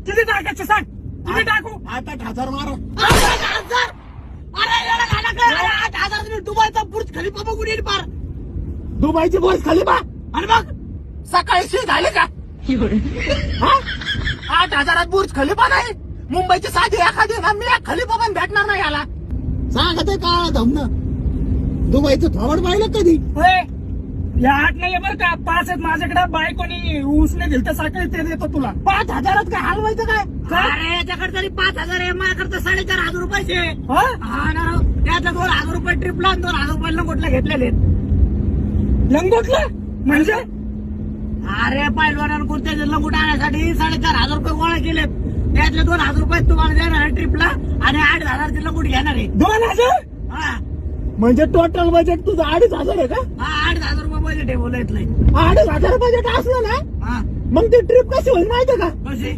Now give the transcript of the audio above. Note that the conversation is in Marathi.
किती टाकायचं सांग, किती टाकू? 8,000 मारा. 8,000? अरे येडा झाला काय? अरे 8,000 तुम्ही दुबईचा बुर्ज खलिफा बघून येईल पार. दुबईची बोस खाली बा. आणि मग सकाळी झाले का? हा? 8,000 बुर्ज खलिफा नाही, मुंबईची साधी एखादी ना, मी एक खलिफा पण भेटणार नाही याला. सांगत आहे का धमनं? दुबईचं थोबड पाहिलं कधी? होय, या 8 नाहीये बरं का, 5 आहेत माझ्याकडे. बायकोनी उसने दिलं तर सकाळी ते देतो तुला. 5,000 काय हलवायचं काय? अरे याच्याकडे तरी 5,000 आहे, माझ्याकडे 4,500 रुपयाचे. हा? हा ना राव. त्यातलं 2,000 रुपये ट्रिपला 2,000 रुपये कुठले घेतलेले. लंगोटलं म्हणजे? अरे पहिलवानानं कोणत्या लंगूट आणण्यासाठी 4,500 रुपये गोळा केलेत. त्यातले 2,000 रुपये तुम्हाला देणार आहे ट्रिपला आणि 8,000 लंगूट घेणार आहे. 2,000? हा म्हणजे टोटल बजेट तुझं 2,500 आहे का? हा 8,000 रुपये बजेट आहे बोलायतलंय. 2,500 बजेट असलं ना, हा मग ती ट्रिप कशी होईल माहितीये का? कशी?